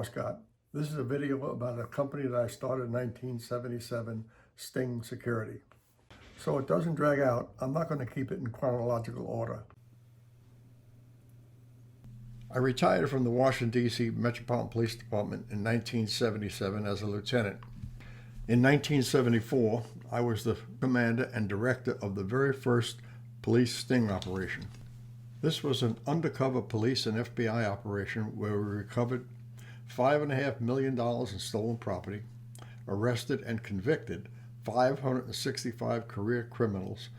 Scott. This is a video about a company that I started in 1977, Sting Security. So it doesn't drag out, I'm not going to keep it in chronological order. I retired from the Washington, D.C. Metropolitan Police Department in 1977 as a lieutenant. In 1974, I was the commander and director of the very first police sting operation. This was an undercover police and FBI operation where we recovered $5.5 million in stolen property, arrested and convicted 565 career criminals,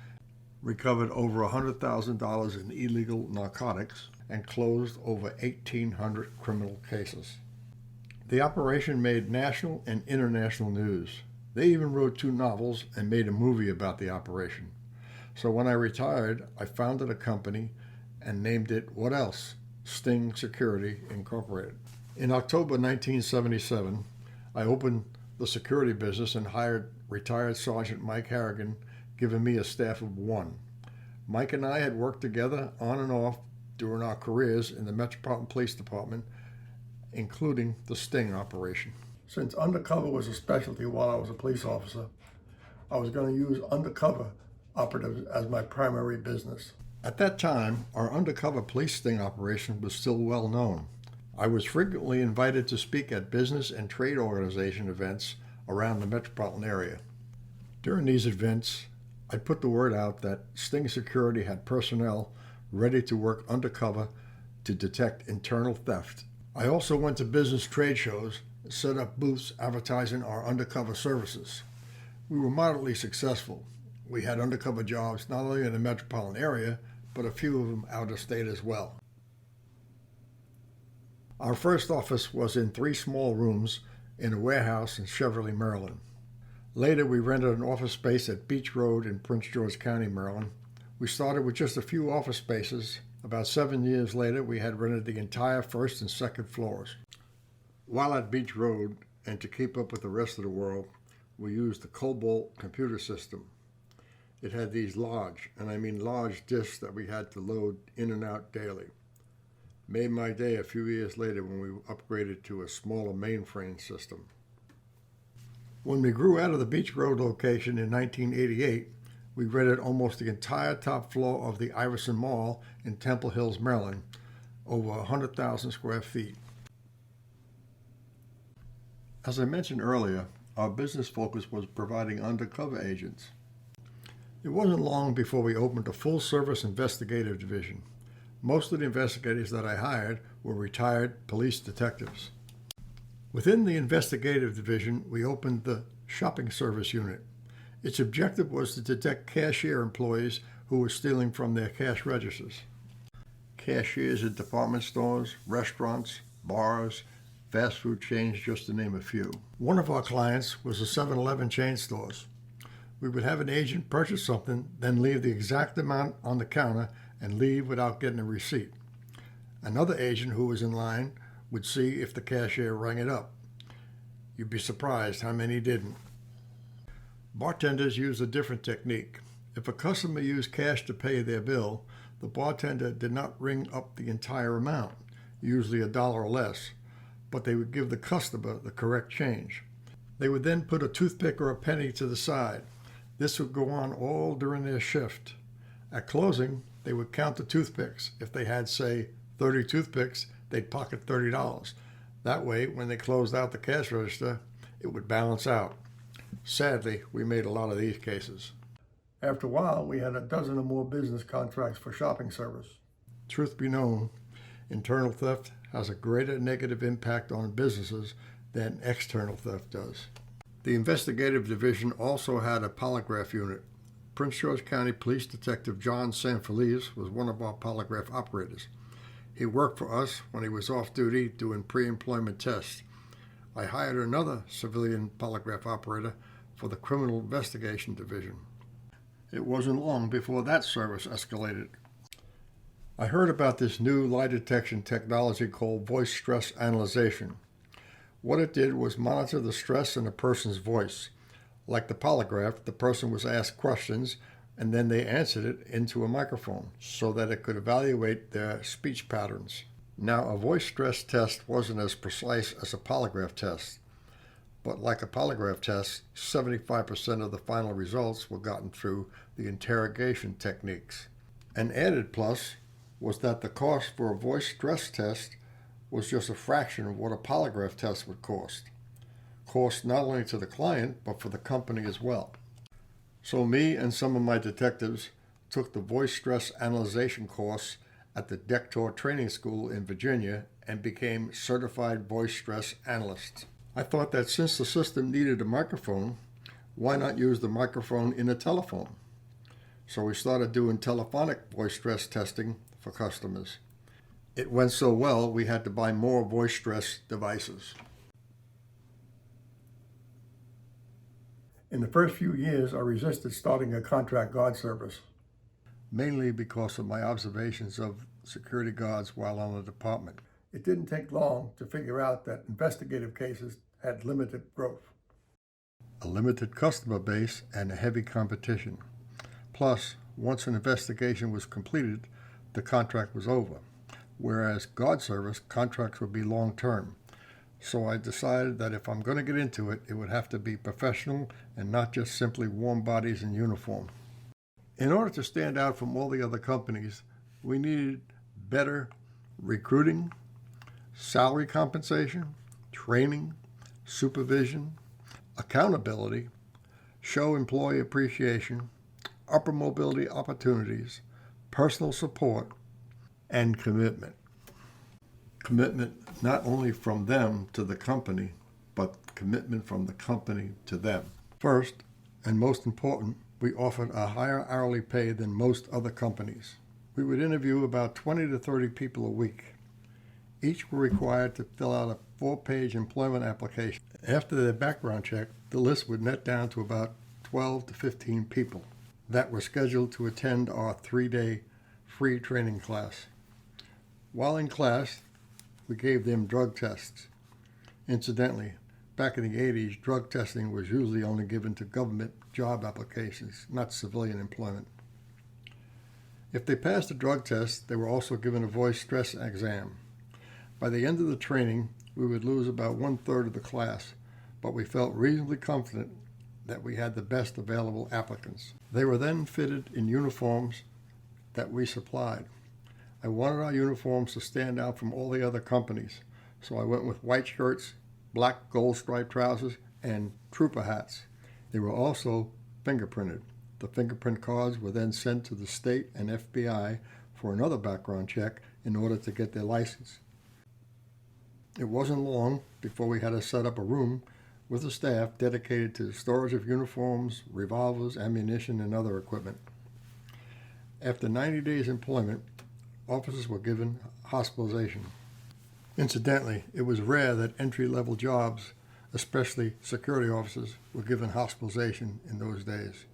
recovered over $100,000 in illegal narcotics, and closed over 1,800 criminal cases. The operation made national and international news. They even wrote 2 novels and made a movie about the operation. So when I retired, I founded a company and named it, what else? Sting Security Incorporated. In October 1977, I opened the security business and hired retired Sergeant Mike Harrigan, giving me a staff of 1. Mike and I had worked together on and off during our careers in the Metropolitan Police Department, including the Sting operation. Since undercover was a specialty while I was a police officer, I was going to use undercover operatives as my primary business. At that time, our undercover police sting operation was still well known. I was frequently invited to speak at business and trade organization events around the metropolitan area. During these events, I put the word out that Sting Security had personnel ready to work undercover to detect internal theft. I also went to business trade shows, set up booths advertising our undercover services. We were moderately successful. We had undercover jobs not only in the metropolitan area, but a few of them out of state as well. Our first office was in 3 small rooms in a warehouse in Cheverly, Maryland. Later, we rented an office space at Beach Road in Prince George County, Maryland. We started with just a few office spaces. About 7 years later, we had rented the entire first and second floors. While at Beach Road, and to keep up with the rest of the world, we used the Cobalt computer system. It had these large, and I mean large disks that we had to load in and out daily. Made my day a few years later when we upgraded to a smaller mainframe system. When we grew out of the Beach Road location in 1988, we rented almost the entire top floor of the Iverson Mall in Temple Hills, Maryland, over 100,000 square feet. As I mentioned earlier, our business focus was providing undercover agents. It wasn't long before we opened a full-service investigative division. Most of the investigators that I hired were retired police detectives. Within the investigative division, we opened the shopping service unit. Its objective was to detect cashier employees who were stealing from their cash registers. Cashiers at department stores, restaurants, bars, fast food chains, just to name a few. One of our clients was the 7-Eleven chain stores. We would have an agent purchase something, then leave the exact amount on the counter and leave without getting a receipt. Another agent who was in line would see if the cashier rang it up. You'd be surprised how many didn't. Bartenders used a different technique. If a customer used cash to pay their bill, the bartender did not ring up the entire amount, usually $1 or less, but they would give the customer the correct change. They would then put a toothpick or a penny to the side. This would go on all during their shift. At closing, they would count the toothpicks. If they had, say, 30 toothpicks, they'd pocket $30. That way, when they closed out the cash register, it would balance out. Sadly, we made a lot of these cases. After a while, we had a dozen or more business contracts for shopping service. Truth be known, internal theft has a greater negative impact on businesses than external theft does. The investigative division also had a polygraph unit. Prince George County Police Detective John Sanfeliz was one of our polygraph operators. He worked for us when he was off duty doing pre-employment tests. I hired another civilian polygraph operator for the Criminal Investigation Division. It wasn't long before that service escalated. I heard about this new lie detection technology called voice stress analyzation. What it did was monitor the stress in a person's voice. Like the polygraph, the person was asked questions and then they answered it into a microphone so that it could evaluate their speech patterns. Now, a voice stress test wasn't as precise as a polygraph test, but like a polygraph test, 75% of the final results were gotten through the interrogation techniques. An added plus was that the cost for a voice stress test was just a fraction of what a polygraph test would cost. Cost not only to the client, but for the company as well. So me and some of my detectives took the voice stress analyzation course at the Dector Training School in Virginia and became certified voice stress analysts. I thought that since the system needed a microphone, why not use the microphone in a telephone? So we started doing telephonic voice stress testing for customers. It went so well, we had to buy more voice stress devices. In the first few years, I resisted starting a contract guard service, mainly because of my observations of security guards while on the department. It didn't take long to figure out that investigative cases had limited growth, a limited customer base, and a heavy competition. Plus, once an investigation was completed, the contract was over, whereas guard service contracts would be long-term. So I decided that if I'm going to get into it, it would have to be professional and not just simply warm bodies in uniform. In order to stand out from all the other companies, we needed better recruiting, salary compensation, training, supervision, accountability, show employee appreciation, upper mobility opportunities, personal support, and commitment. Commitment not only from them to the company, but commitment from the company to them. First, and most important, we offered a higher hourly pay than most other companies. We would interview about 20 to 30 people a week. Each were required to fill out a 4-page employment application. After their background check, the list would net down to about 12 to 15 people that were scheduled to attend our 3-day free training class. While in class, we gave them drug tests. Incidentally, back in the 80s, drug testing was usually only given to government job applications, not civilian employment. If they passed the drug test, they were also given a voice stress exam. By the end of the training, we would lose about 1/3 of the class, but we felt reasonably confident that we had the best available applicants. They were then fitted in uniforms that we supplied. I wanted our uniforms to stand out from all the other companies, so I went with white shirts, black gold-striped trousers, and trooper hats. They were also fingerprinted. The fingerprint cards were then sent to the state and FBI for another background check in order to get their license. It wasn't long before we had to set up a room with a staff dedicated to the storage of uniforms, revolvers, ammunition, and other equipment. After 90 days employment, officers were given hospitalization. Incidentally, it was rare that entry-level jobs, especially security officers, were given hospitalization in those days.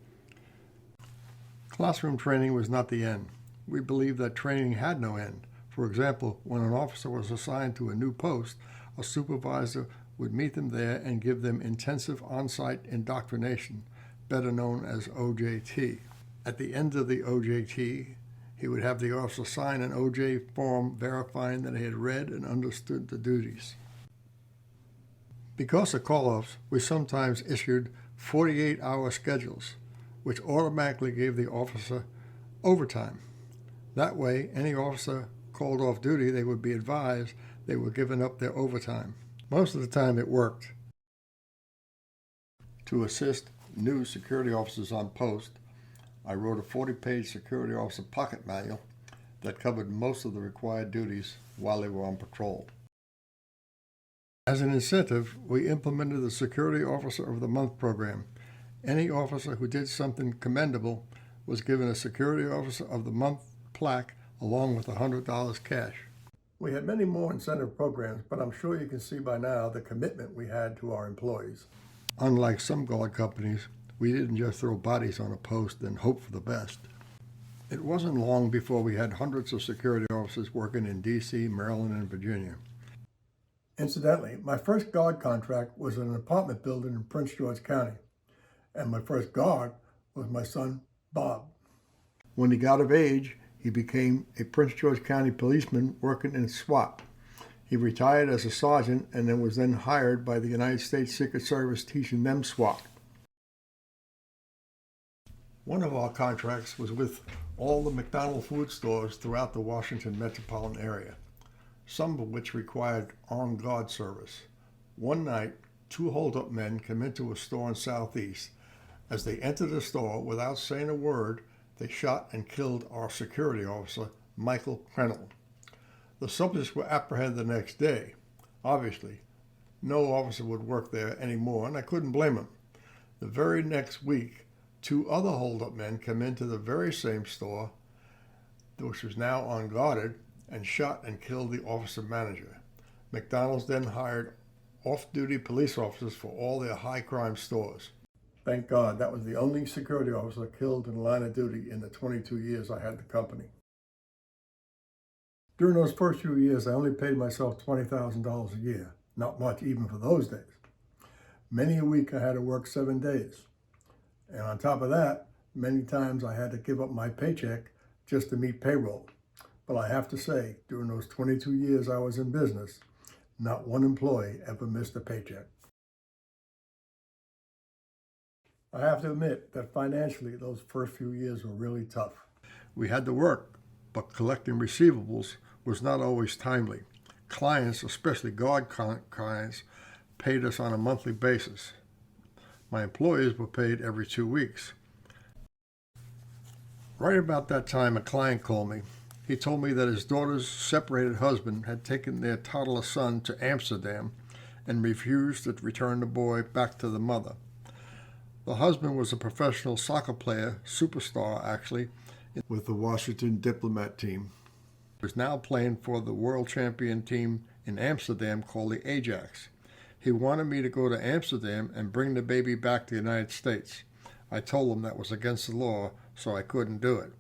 Classroom training was not the end. We believed that training had no end. For example, when an officer was assigned to a new post, a supervisor would meet them there and give them intensive on-site indoctrination, better known as OJT. At the end of the OJT, he would have the officer sign an OJ form verifying that he had read and understood the duties. Because of call-offs, we sometimes issued 48-hour schedules, which automatically gave the officer overtime. That way, any officer called off duty, they would be advised they were giving up their overtime. Most of the time it worked. To assist new security officers on post, I wrote a 40-page security officer pocket manual that covered most of the required duties while they were on patrol. As an incentive, we implemented the Security Officer of the Month program. Any officer who did something commendable was given a Security Officer of the Month plaque along with $100 cash. We had many more incentive programs, but I'm sure you can see by now the commitment we had to our employees. Unlike some guard companies, we didn't just throw bodies on a post and hope for the best. It wasn't long before we had hundreds of security officers working in D.C., Maryland, and Virginia. Incidentally, my first guard contract was in an apartment building in Prince George County, and my first guard was my son, Bob. When he got of age, he became a Prince George County policeman working in SWAT. He retired as a sergeant and was then hired by the United States Secret Service teaching them SWAT. One of our contracts was with all the McDonald's food stores throughout the Washington metropolitan area, some of which required armed guard service. One night, 2 hold-up men came into a store in Southeast. As they entered the store, without saying a word, they shot and killed our security officer, Michael Krenel. The subjects were apprehended the next day. Obviously, no officer would work there anymore, and I couldn't blame him. The very next week, 2 other hold-up men came into the very same store, which was now unguarded, and shot and killed the officer manager. McDonald's then hired off-duty police officers for all their high-crime stores. Thank God that was the only security officer killed in the line of duty in the 22 years I had the company. During those first few years, I only paid myself $20,000 a year. Not much even for those days. Many a week I had to work 7 days. And on top of that, many times I had to give up my paycheck just to meet payroll. But I have to say, during those 22 years I was in business, not one employee ever missed a paycheck. I have to admit that financially, those first few years were really tough. We had to work, but collecting receivables was not always timely. Clients, especially guard clients, paid us on a monthly basis. My employees were paid every 2 weeks. Right about that time, a client called me. He told me that his daughter's separated husband had taken their toddler son to Amsterdam and refused to return the boy back to the mother. The husband was a professional soccer player, superstar actually, with the Washington Diplomat team. He was now playing for the world champion team in Amsterdam called the Ajax. He wanted me to go to Amsterdam and bring the baby back to the United States. I told him that was against the law, so I couldn't do it.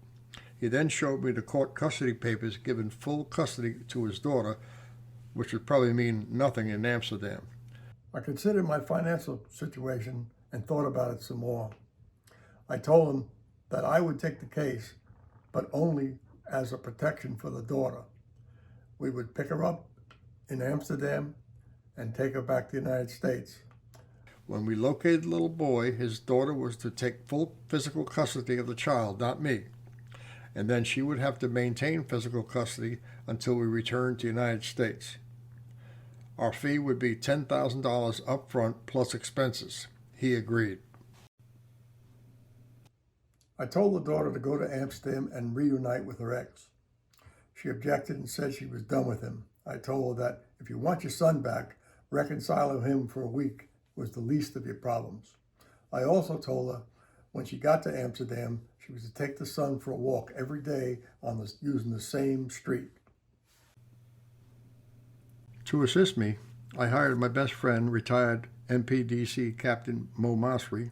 He then showed me the court custody papers giving full custody to his daughter, which would probably mean nothing in Amsterdam. I considered my financial situation and thought about it some more. I told him that I would take the case, but only as a protection for the daughter. We would pick her up in Amsterdam and take her back to the United States. When we located the little boy, his daughter was to take full physical custody of the child, not me. And then she would have to maintain physical custody until we returned to the United States. Our fee would be $10,000 up front plus expenses. He agreed. I told the daughter to go to Amsterdam and reunite with her ex. She objected and said she was done with him. I told her that if you want your son back, reconciling him for a week was the least of your problems. I also told her when she got to Amsterdam, she was to take the son for a walk every day using the same street. To assist me, I hired my best friend, retired MPDC Captain Mo Masri,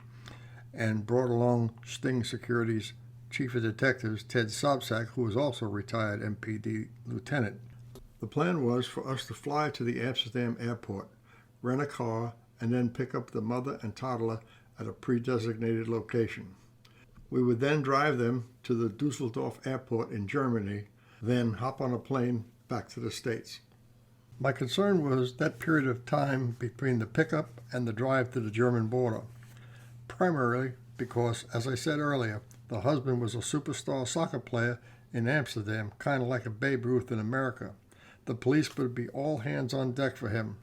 and brought along Sting Security's Chief of Detectives, Ted Sobczak, who was also retired MPD Lieutenant. The plan was for us to fly to the Amsterdam airport, rent a car, and then pick up the mother and toddler at a pre-designated location. We would then drive them to the Dusseldorf airport in Germany, then hop on a plane back to the States. My concern was that period of time between the pickup and the drive to the German border, primarily because, as I said earlier, the husband was a superstar soccer player in Amsterdam, kind of like a Babe Ruth in America. The police would be all hands on deck for him,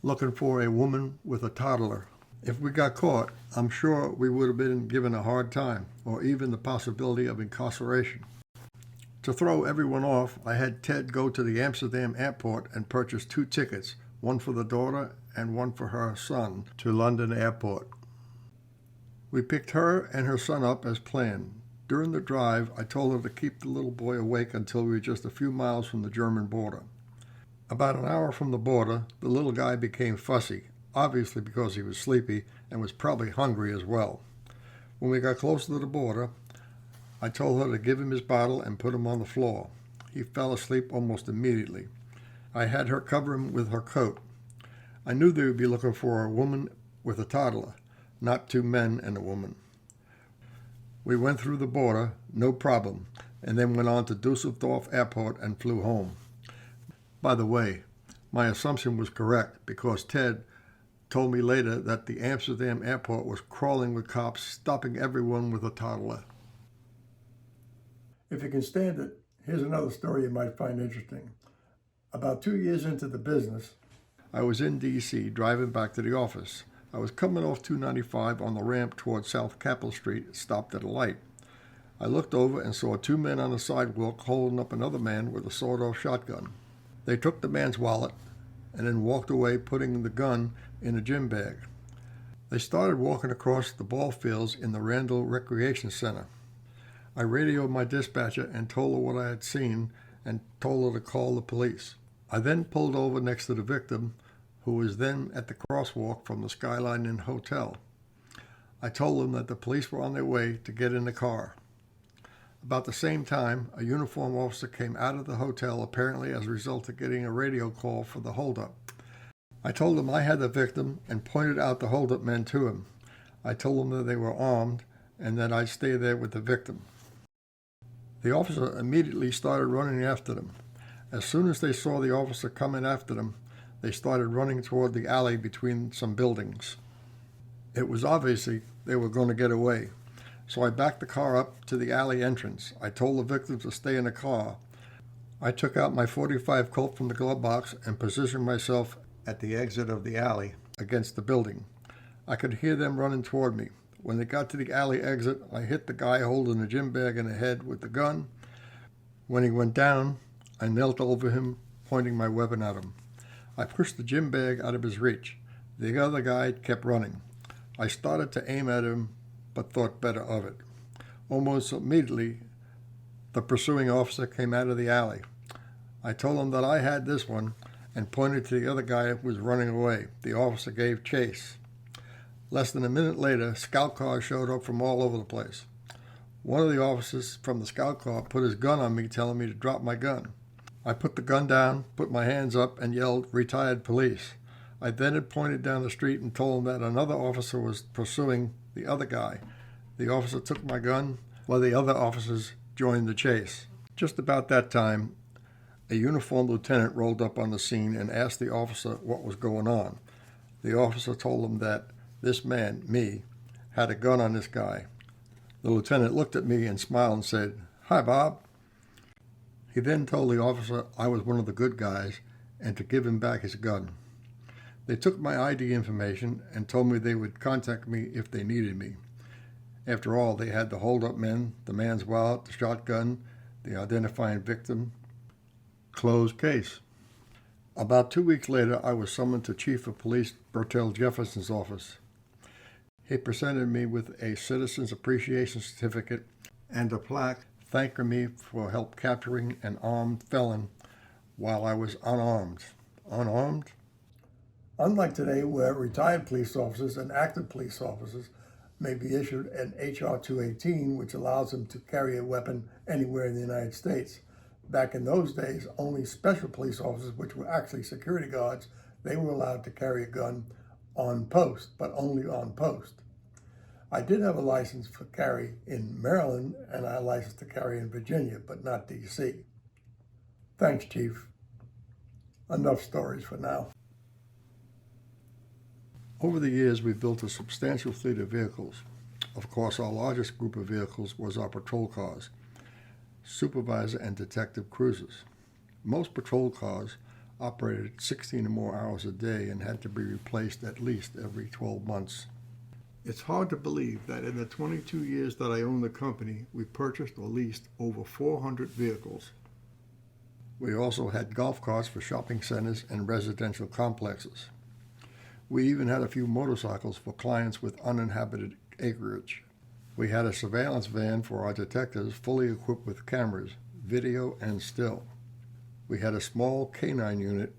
looking for a woman with a toddler. If we got caught, I'm sure we would have been given a hard time, or even the possibility of incarceration. To throw everyone off, I had Ted go to the Amsterdam airport and purchase 2 tickets, one for the daughter and one for her son, to London Airport. We picked her and her son up as planned. During the drive, I told her to keep the little boy awake until we were just a few miles from the German border. About an hour from the border, the little guy became fussy, obviously because he was sleepy and was probably hungry as well. When we got closer to the border, I told her to give him his bottle and put him on the floor. He fell asleep almost immediately. I had her cover him with her coat. I knew they would be looking for a woman with a toddler, not 2 men and a woman. We went through the border, no problem. and then went on to Dusseldorf Airport and flew home. By the way, my assumption was correct because Ted told me later that the Amsterdam airport was crawling with cops, stopping everyone with a toddler. If you can stand it, here's another story you might find interesting. About 2 years into the business, I was in D.C. driving back to the office. I was coming off 295 on the ramp towards South Capitol Street, stopped at a light. I looked over and saw 2 men on the sidewalk holding up another man with a sawed-off shotgun. They took the man's wallet and then walked away, putting the gun in a gym bag. They started walking across the ball fields in the Randall Recreation Center. I radioed my dispatcher and told her what I had seen and told her to call the police. I then pulled over next to the victim, who was then at the crosswalk from the Skyline Inn Hotel. I told them that the police were on their way to get in the car. About the same time, a uniformed officer came out of the hotel, apparently as a result of getting a radio call for the holdup. I told him I had the victim and pointed out the holdup men to him. I told him that they were armed and that I'd stay there with the victim. The officer immediately started running after them. As soon as they saw the officer coming after them, they started running toward the alley between some buildings. It was obviously they were going to get away. So I backed the car up to the alley entrance. I told the victim to stay in the car. I took out my .45 Colt from the glove box and positioned myself at the exit of the alley against the building. I could hear them running toward me. When they got to the alley exit, I hit the guy holding the gym bag in the head with the gun. When he went down, I knelt over him, pointing my weapon at him. I pushed the gym bag out of his reach. The other guy kept running. I started to aim at him, but thought better of it. Almost immediately, the pursuing officer came out of the alley. I told him that I had this one and pointed to the other guy who was running away. The officer gave chase. Less than a minute later, scout cars showed up from all over the place. One of the officers from the scout car put his gun on me, telling me to drop my gun. I put the gun down, put my hands up, and yelled, "Retired police." I then had pointed down the street and told him that another officer was pursuing the other guy. The officer took my gun while the other officers joined the chase. Just about that time, a uniformed lieutenant rolled up on the scene and asked the officer what was going on. The officer told him that this man, me, had a gun on this guy. The lieutenant looked at me and smiled and said, "Hi, Bob." He then told the officer I was one of the good guys and to give him back his gun. They took my ID information and told me they would contact me if they needed me. After all, they had the hold-up men, the man's wallet, the shotgun, the identifying victim. Closed case. About 2 weeks later, I was summoned to Chief of Police Bertel Jefferson's office. He presented me with a Citizen's Appreciation Certificate and a plaque thanking me for help capturing an armed felon while I was unarmed. Unarmed? Unlike today, where retired police officers and active police officers may be issued an H.R. 218, which allows them to carry a weapon anywhere in the United States. Back in those days, only special police officers, which were actually security guards, they were allowed to carry a gun on post, but only on post. I did have a license for carry in Maryland, and I had a license to carry in Virginia, but not D.C. Thanks, Chief. Enough stories for now. Over the years, we've built a substantial fleet of vehicles. Of course, our largest group of vehicles was our patrol cars, supervisor and detective cruisers. Most patrol cars operated 16 or more hours a day and had to be replaced at least every 12 months. It's hard to believe that in the 22 years that I owned the company, we purchased or leased over 400 vehicles. We also had golf carts for shopping centers and residential complexes. We even had a few motorcycles for clients with uninhabited acreage. We had a surveillance van for our detectives fully equipped with cameras, video, and still. We had a small K-9 unit.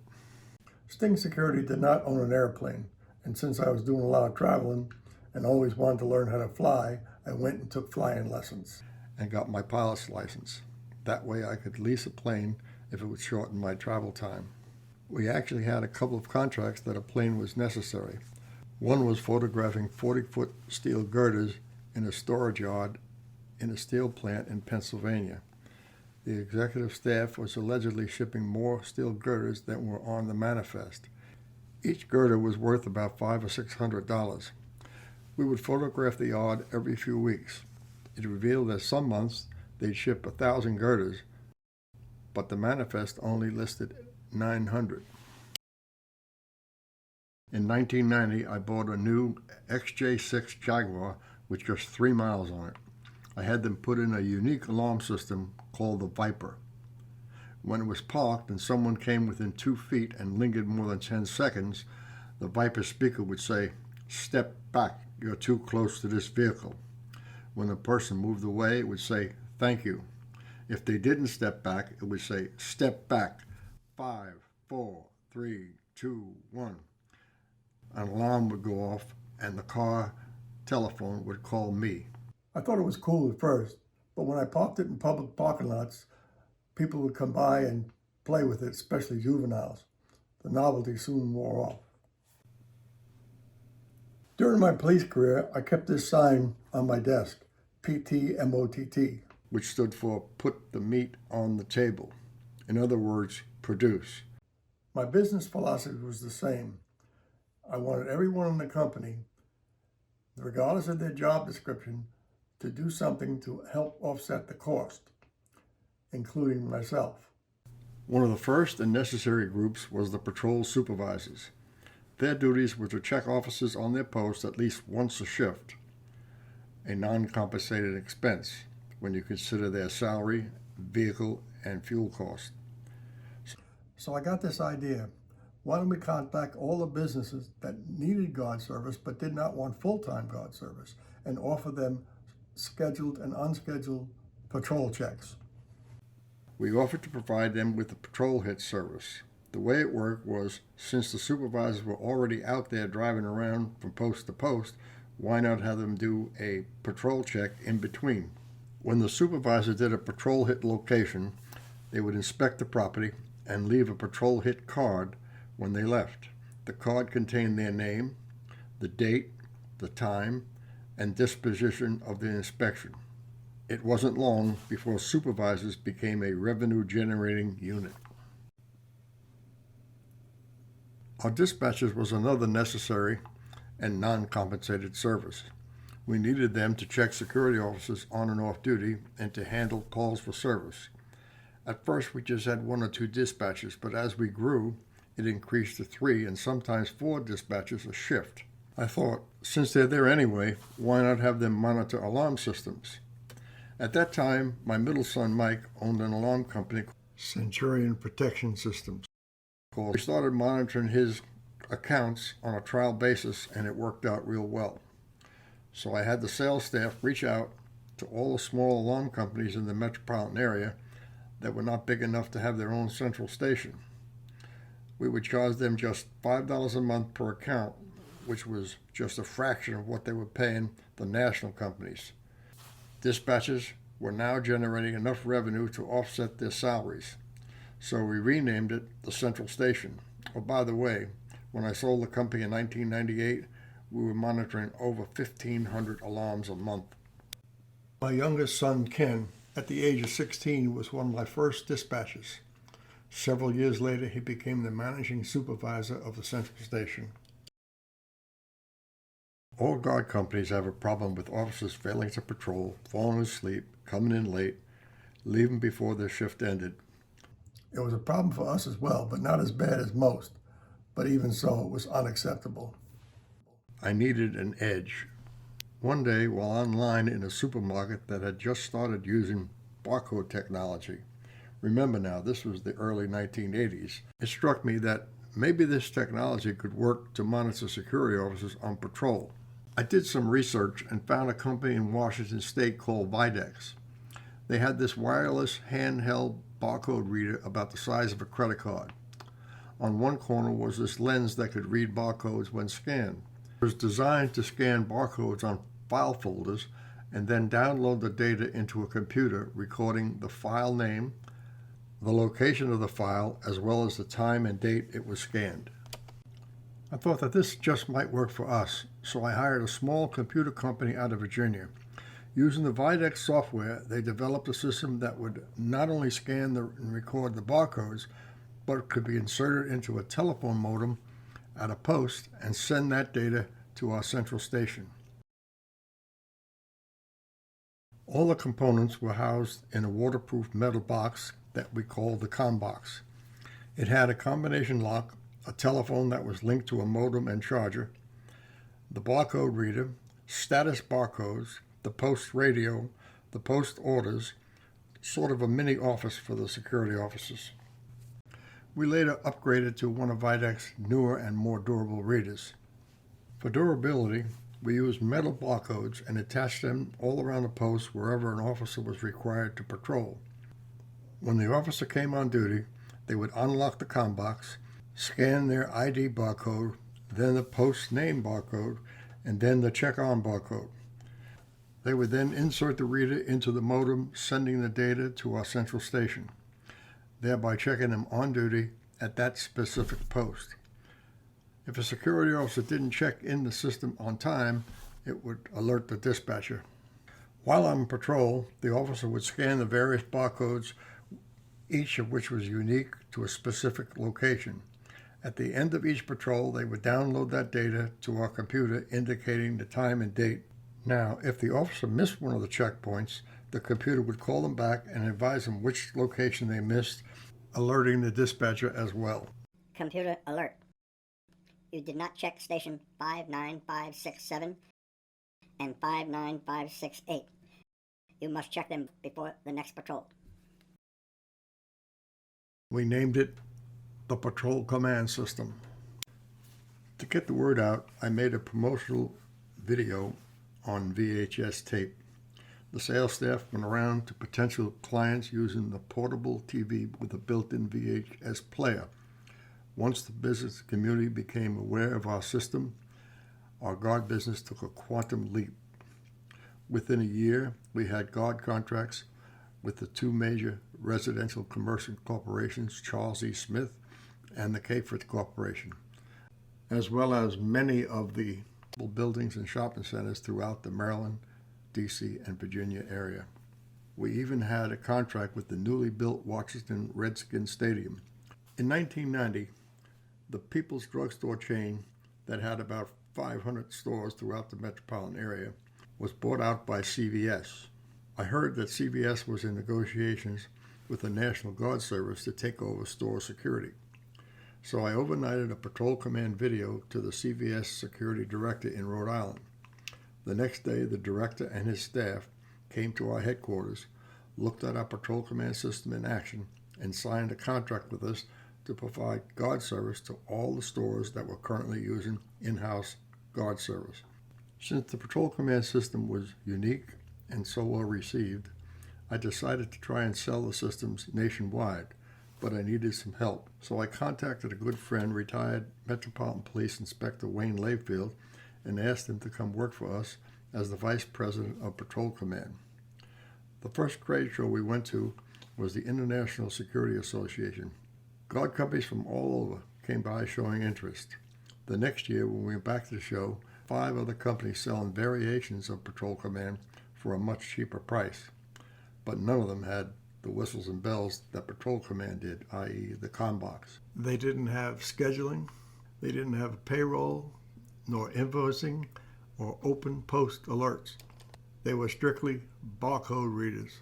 Sting Security did not own an airplane, and since I was doing a lot of traveling and always wanted to learn how to fly, I went and took flying lessons and got my pilot's license. That way I could lease a plane if it would shorten my travel time. We actually had a couple of contracts that a plane was necessary. One was photographing 40-foot steel girders in a storage yard in a steel plant in Pennsylvania. The executive staff was allegedly shipping more steel girders than were on the manifest. Each girder was worth about $500 or $600. We would photograph the yard every few weeks. It revealed that some months they'd ship 1,000 girders, but the manifest only listed 900. In 1990, I bought a new XJ6 Jaguar with just 3 miles on it. I had them put in a unique alarm system called the Viper. When it was parked and someone came within 2 feet and lingered more than 10 seconds, the Viper speaker would say, "Step back, you're too close to this vehicle." When the person moved away, it would say, "Thank you." If they didn't step back, it would say, "Step back, 5, 4, 3, 2, 1. An alarm would go off and the car telephone would call me. I thought it was cool at first, but when I parked it in public parking lots, people would come by and play with it, especially juveniles. The novelty soon wore off. During my police career, I kept this sign on my desk, PTMOTT, which stood for Put the Meat on the Table. In other words, produce. My business philosophy was the same. I wanted everyone in the company, regardless of their job description, to do something to help offset the cost, including myself. One of the first and necessary groups was the patrol supervisors. Their duties were to check officers on their post at least once a shift, a non-compensated expense when you consider their salary, vehicle, and fuel cost. So I got this idea. Why don't we contact all the businesses that needed guard service but did not want full-time guard service and offer them scheduled and unscheduled patrol checks? We offered to provide them with the patrol hit service. The way it worked was, since the supervisors were already out there driving around from post to post, why not have them do a patrol check in between? When the supervisor did a patrol hit location, they would inspect the property and leave a patrol hit card when they left. The card contained their name, the date, the time, and disposition of the inspection. It wasn't long before supervisors became a revenue-generating unit. Our dispatchers was another necessary and non-compensated service. We needed them to check security officers on and off duty and to handle calls for service. At first, we just had 1 or 2 dispatchers, but as we grew, it increased to 3 and sometimes 4 dispatchers a shift. I thought, since they're there anyway, why not have them monitor alarm systems? At that time, my middle son, Mike, owned an alarm company called Centurion Protection Systems. We started monitoring his accounts on a trial basis, and it worked out real well. So I had the sales staff reach out to all the small alarm companies in the metropolitan area that were not big enough to have their own central station. We would charge them just $5 a month per account, which was just a fraction of what they were paying the national companies. Dispatchers were now generating enough revenue to offset their salaries, so we renamed it the Central Station. Oh, by the way, when I sold the company in 1998, we were monitoring over 1,500 alarms a month. My youngest son, Ken, at the age of 16, was one of my first dispatchers. Several years later, he became the managing supervisor of the Central Station. All guard companies have a problem with officers failing to patrol, falling asleep, coming in late, leaving before their shift ended. It was a problem for us as well, but not as bad as most. But even so, it was unacceptable. I needed an edge. One day, while online in a supermarket that had just started using barcode technology, remember now, this was the early 1980s, it struck me that maybe this technology could work to monitor security officers on patrol. I did some research and found a company in Washington State called Videx. They had this wireless handheld barcode reader about the size of a credit card. On one corner was this lens that could read barcodes when scanned. It was designed to scan barcodes on file folders and then download the data into a computer, recording the file name, the location of the file, as well as the time and date it was scanned. I thought that this just might work for us, so I hired a small computer company out of Virginia. Using the Videx software, they developed a system that would not only scan and record the barcodes, but could be inserted into a telephone modem at a post and send that data to our central station. All the components were housed in a waterproof metal box that we called the ComBox. It had a combination lock, a telephone that was linked to a modem and charger, the barcode reader, status barcodes, the post radio, the post orders, sort of a mini office for the security officers. We later upgraded to one of Videx's newer and more durable readers. For durability, we used metal barcodes and attached them all around the post wherever an officer was required to patrol. When the officer came on duty, they would unlock the ComBox, scan their ID barcode, then the post name barcode, and then the check-on barcode. They would then insert the reader into the modem, sending the data to our central station, thereby checking them on duty at that specific post. If a security officer didn't check in the system on time, it would alert the dispatcher. While on patrol, the officer would scan the various barcodes, each of which was unique to a specific location. At the end of each patrol, they would download that data to our computer, indicating the time and date. Now, if the officer missed one of the checkpoints, the computer would call them back and advise them which location they missed, alerting the dispatcher as well. Computer alert. You did not check station 59567 and 59568. You must check them before the next patrol. We named it the Patrol Command System. To get the word out, I made a promotional video on VHS tape. The sales staff went around to potential clients using the portable TV with a built-in VHS player. Once the business community became aware of our system, our guard business took a quantum leap. Within a year, we had guard contracts with the two major residential commercial corporations, Charles E. Smith and the Capeford Corporation, as well as many of the buildings and shopping centers throughout the Maryland, D.C., and Virginia area. We even had a contract with the newly built Washington Redskins Stadium. In 1990, the People's Drugstore chain that had about 500 stores throughout the metropolitan area was bought out by CVS. I heard that CVS was in negotiations with the National Guard Service to take over store security. So I overnighted a Patrol Command video to the CVS security director in Rhode Island. The next day, the director and his staff came to our headquarters, looked at our Patrol Command system in action, and signed a contract with us to provide guard service to all the stores that were currently using in-house guard service. Since the Patrol Command system was unique and so well received, I decided to try and sell the systems nationwide, but I needed some help. So I contacted a good friend, retired Metropolitan Police Inspector Wayne Layfield, and asked him to come work for us as the Vice President of Patrol Command. The first trade show we went to was the International Security Association. Guard companies from all over came by showing interest. The next year, when we went back to the show, 5 other companies selling variations of Patrol Command for a much cheaper price, but none of them had the whistles and bells that Patrol Command did, i.e. the ComBox. They didn't have scheduling, they didn't have payroll, nor invoicing, or open post alerts. They were strictly barcode readers.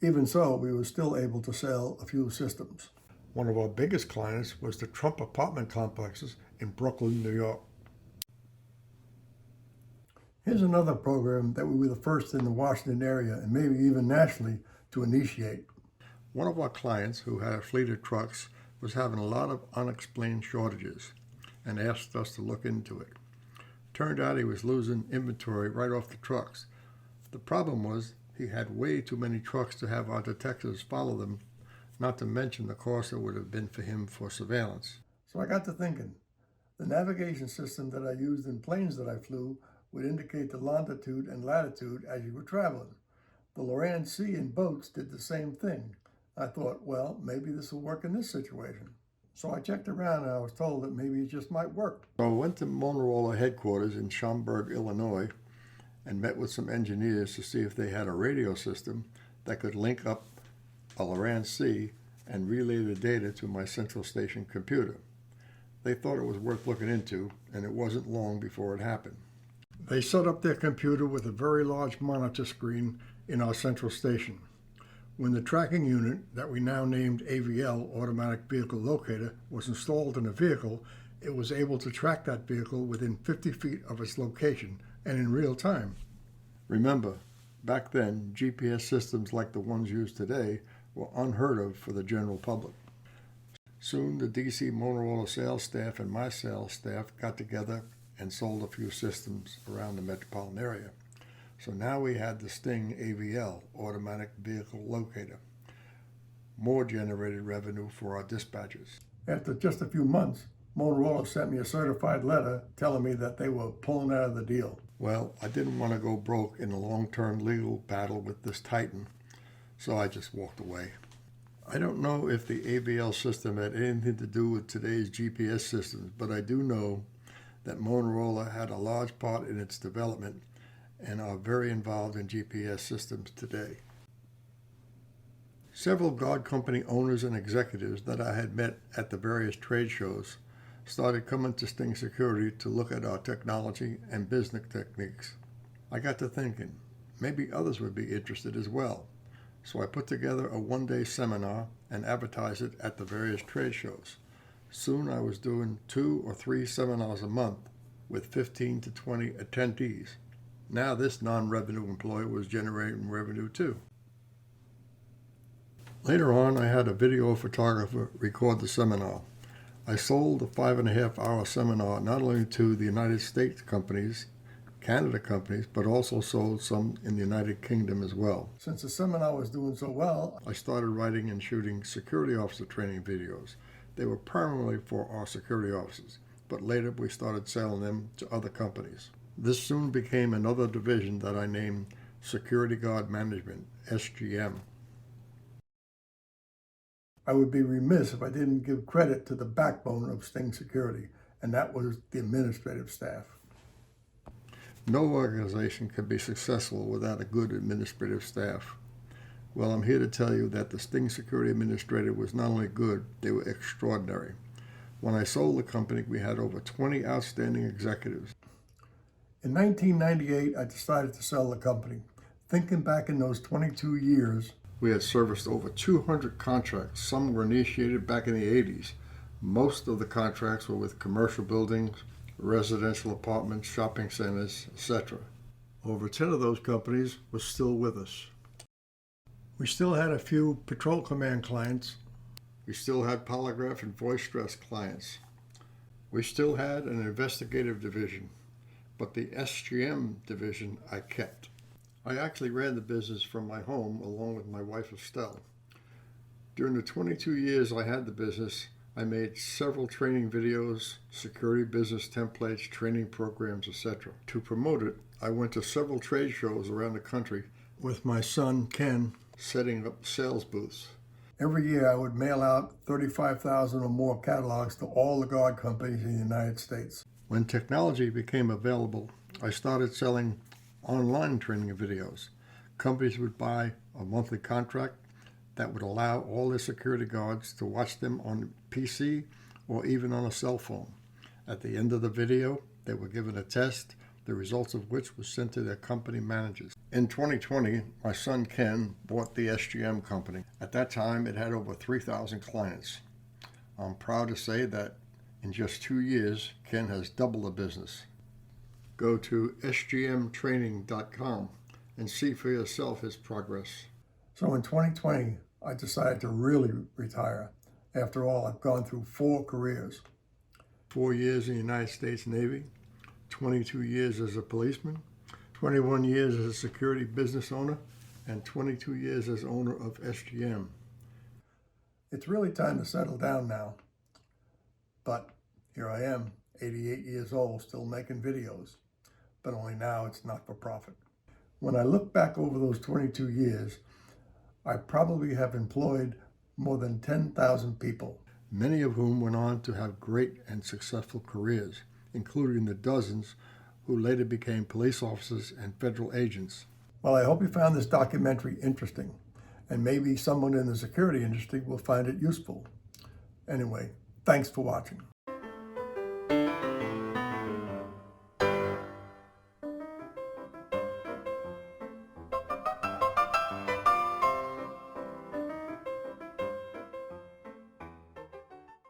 Even so, we were still able to sell a few systems. One of our biggest clients was the Trump apartment complexes in Brooklyn, New York. Here's another program that we were the first in the Washington area, and maybe even nationally, to initiate. One of our clients, who had a fleet of trucks, was having a lot of unexplained shortages and asked us to look into it. Turned out he was losing inventory right off the trucks. The problem was he had way too many trucks to have our detectives follow them, not to mention the cost it would have been for him for surveillance. So I got to thinking, the navigation system that I used in planes that I flew would indicate the longitude and latitude as you were traveling. The Loran Sea in boats did the same thing. I thought, well, maybe this will work in this situation. So I checked around and I was told that maybe it just might work. So I went to Motorola headquarters in Schaumburg, Illinois, and met with some engineers to see if they had a radio system that could link up a Loran C and relay the data to my central station computer. They thought it was worth looking into, and it wasn't long before it happened. They set up their computer with a very large monitor screen in our central station. When the tracking unit, that we now named AVL, Automatic Vehicle Locator, was installed in a vehicle, it was able to track that vehicle within 50 feet of its location and in real time. Remember, back then, GPS systems like the ones used today were unheard of for the general public. Soon, the DC Motorola sales staff and my sales staff got together and sold a few systems around the metropolitan area. So now we had the Sting AVL, Automatic Vehicle Locator. More generated revenue for our dispatchers. After just a few months, Motorola sent me a certified letter telling me that they were pulling out of the deal. Well, I didn't want to go broke in a long-term legal battle with this titan, so I just walked away. I don't know if the AVL system had anything to do with today's GPS systems, but I do know that Motorola had a large part in its development and are very involved in GPS systems today. Several guard company owners and executives that I had met at the various trade shows started coming to Sting Security to look at our technology and business techniques. I got to thinking, maybe others would be interested as well. So I put together a one-day seminar and advertised it at the various trade shows. Soon I was doing 2 or 3 seminars a month with 15 to 20 attendees. Now this non-revenue employee was generating revenue too. Later on, I had a video photographer record the seminar. I sold the 5.5-hour seminar not only to the United States companies, Canada companies, but also sold some in the United Kingdom as well. Since the seminar was doing so well, I started writing and shooting security officer training videos. They were primarily for our security officers, but later we started selling them to other companies. This soon became another division that I named Security Guard Management, SGM. I would be remiss if I didn't give credit to the backbone of Sting Security, and that was the administrative staff. No organization can be successful without a good administrative staff. Well, I'm here to tell you that the Sting Security Administrator was not only good, they were extraordinary. When I sold the company, we had over 20 outstanding executives. In 1998, I decided to sell the company. Thinking back in those 22 years, we had serviced over 200 contracts. Some were initiated back in the 80s. Most of the contracts were with commercial buildings, residential apartments, shopping centers, etc. Over 10 of those companies were still with us. We still had a few patrol command clients. We still had polygraph and voice stress clients. We still had an investigative division, but the SGM division I kept. I actually ran the business from my home along with my wife Estelle. During the 22 years I had the business, I made several training videos, security business templates, training programs, etc. To promote it, I went to several trade shows around the country with my son Ken, setting up sales booths. Every year I would mail out 35,000 or more catalogs to all the guard companies in the United States. When technology became available, I started selling online training videos. Companies would buy a monthly contract that would allow all their security guards to watch them on PC or even on a cell phone. At the end of the video, they were given a test, the results of which was sent to their company managers. In 2020, my son Ken bought the SGM company. At that time, it had over 3,000 clients. I'm proud to say that in just 2 years, Ken has doubled the business. Go to sgmtraining.com and see for yourself his progress. So in 2020, I decided to really retire. After all, I've gone through 4 careers. 4 years in the United States Navy, 22 years as a policeman, 21 years as a security business owner, and 22 years as owner of SGM. It's really time to settle down now. But here I am, 88 years old, still making videos. But only now it's not for profit. When I look back over those 22 years, I probably have employed more than 10,000 people, many of whom went on to have great and successful careers, including the dozens who later became police officers and federal agents. Well, I hope you found this documentary interesting, and maybe someone in the security industry will find it useful. Anyway, thanks for watching.